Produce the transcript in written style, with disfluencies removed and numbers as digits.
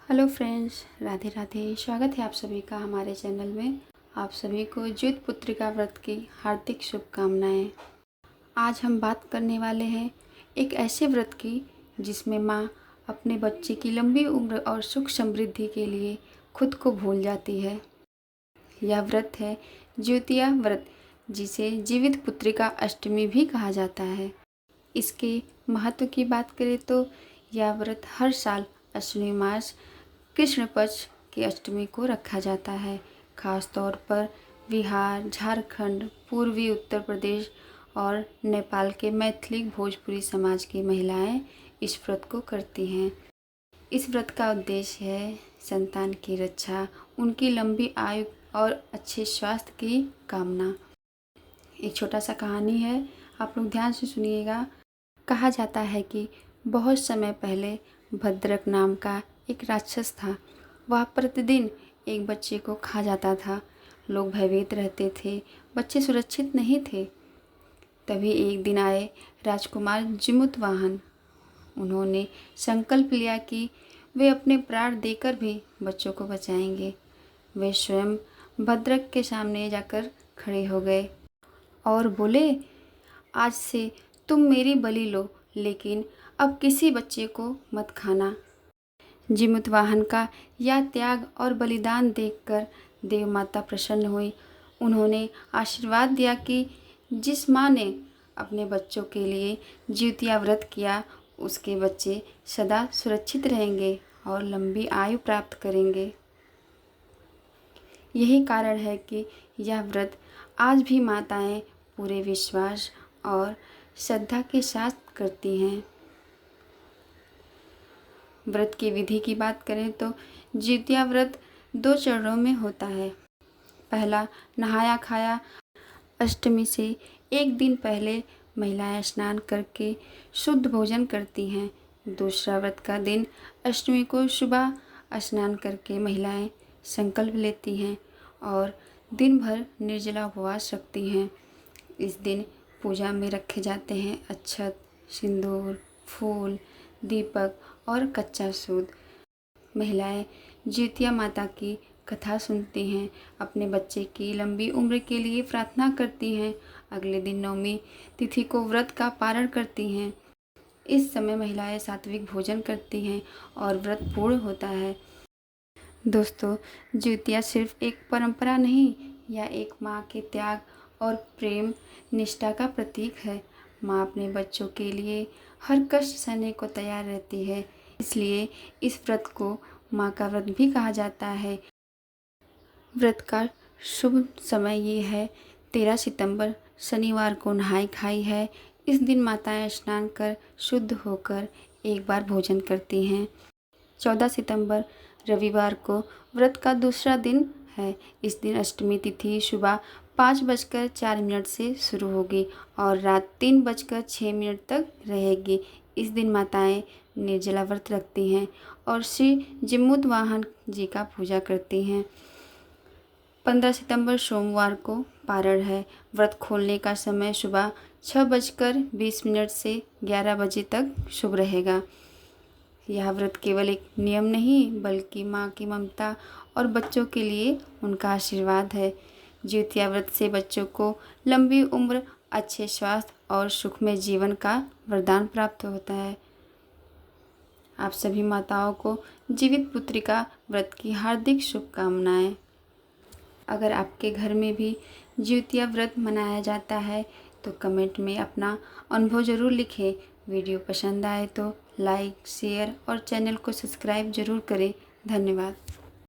Hello friends, Radhe Radhe. स्वागत है आप सभी का हमारे चैनल में। आप सभी को ज्योत पुत्रिका व्रत की हार्दिक शुभकामनाएं। आज हम बात करने वाले हैं एक ऐसे व्रत की जिसमें माँ अपने बच्चे की लंबी उम्र और सुख समृद्धि के लिए खुद को भूल जाती है। यह व्रत है ज्योतिया व्रत, जिसे जीवित पुत्रिका अष्टमी भी कहा जाता है। इसके महत्व की बात करें तो यह व्रत हर साल अश्विनी मास कृष्ण पक्ष की अष्टमी को रखा जाता है। खास तौर पर बिहार, झारखंड, पूर्वी उत्तर प्रदेश और नेपाल के मैथिली भोजपुरी समाज की महिलाएं इस व्रत को करती हैं। इस व्रत का उद्देश्य है संतान की रक्षा, उनकी लंबी आयु और अच्छे स्वास्थ्य की कामना। एक छोटा सा कहानी है, आप लोग ध्यान से सुनिएगा। कहा जाता है कि बहुत समय पहले भद्रक नाम का एक राक्षस था। वह प्रतिदिन एक बच्चे को खा जाता था। लोग भयभीत रहते थे, बच्चे सुरक्षित नहीं थे। तभी एक दिन आए राजकुमार जिमुतवाहन। उन्होंने संकल्प लिया कि वे अपने प्राण देकर भी बच्चों को बचाएंगे। वे स्वयं भद्रक के सामने जाकर खड़े हो गए और बोले, आज से तुम मेरी बलि लो, लेकिन अब किसी बच्चे को मत खाना। जिमुतवाहन का यह त्याग और बलिदान देखकर देव माता प्रसन्न हुई। उन्होंने आशीर्वाद दिया कि जिस माँ ने अपने बच्चों के लिए ज्योतिया व्रत किया, उसके बच्चे सदा सुरक्षित रहेंगे और लंबी आयु प्राप्त करेंगे। यही कारण है कि यह व्रत आज भी माताएं पूरे विश्वास और श्रद्धा के साथ करती हैं। व्रत की विधि की बात करें तो ज्योतिया व्रत 2 चरणों में होता है। पहला, नहाया खाया। अष्टमी से एक दिन पहले महिलाएं स्नान करके शुद्ध भोजन करती हैं। दूसरा व्रत का दिन अष्टमी को सुबह स्नान करके महिलाएं संकल्प लेती हैं और दिन भर निर्जला उपवास रखती हैं। इस दिन पूजा में रखे जाते हैं अक्षत, सिंदूर, फूल, दीपक और कच्चा सूद। महिलाएं ज्योतिया माता की कथा सुनती हैं, अपने बच्चे की लंबी उम्र के लिए प्रार्थना करती हैं। अगले दिन नवमी तिथि को व्रत का पारण करती हैं। इस समय महिलाएं सात्विक भोजन करती हैं और व्रत पूर्ण होता है। दोस्तों, ज्योतिया सिर्फ एक परंपरा नहीं, यह एक माँ के त्याग और प्रेम निष्ठा का प्रतीक है। माँ अपने बच्चों के लिए हर कष्ट सहने को तैयार रहती है, इसलिए इस व्रत को माँ का व्रत भी कहा जाता है। व्रत का शुभ समय ये है, 13 सितंबर शनिवार को नहाई खाई है। इस दिन माताएं स्नान कर शुद्ध होकर एक बार भोजन करती हैं। 14 सितंबर रविवार को व्रत का दूसरा दिन है। इस दिन अष्टमी तिथि सुबह 5:04 से शुरू होगी और रात 3:06 तक रहेगी। इस दिन माताएं निर्जला व्रत रखती हैं और श्री जिमुतवाहन जी का पूजा करती हैं। 15 सितंबर सोमवार को पारण है। व्रत खोलने का समय सुबह 6:20 से 11 बजे तक शुभ रहेगा। यह व्रत केवल एक नियम नहीं, बल्कि माँ की ममता और बच्चों के लिए उनका आशीर्वाद है। ज्योतिया व्रत से बच्चों को लंबी उम्र, अच्छे स्वास्थ्य और सुखमय जीवन का वरदान प्राप्त होता है। आप सभी माताओं को जीवित पुत्रिका व्रत की हार्दिक शुभकामनाएं। अगर आपके घर में भी ज्योतिया व्रत मनाया जाता है तो कमेंट में अपना अनुभव ज़रूर लिखें। वीडियो पसंद आए तो लाइक, शेयर और चैनल को सब्सक्राइब ज़रूर करें। धन्यवाद।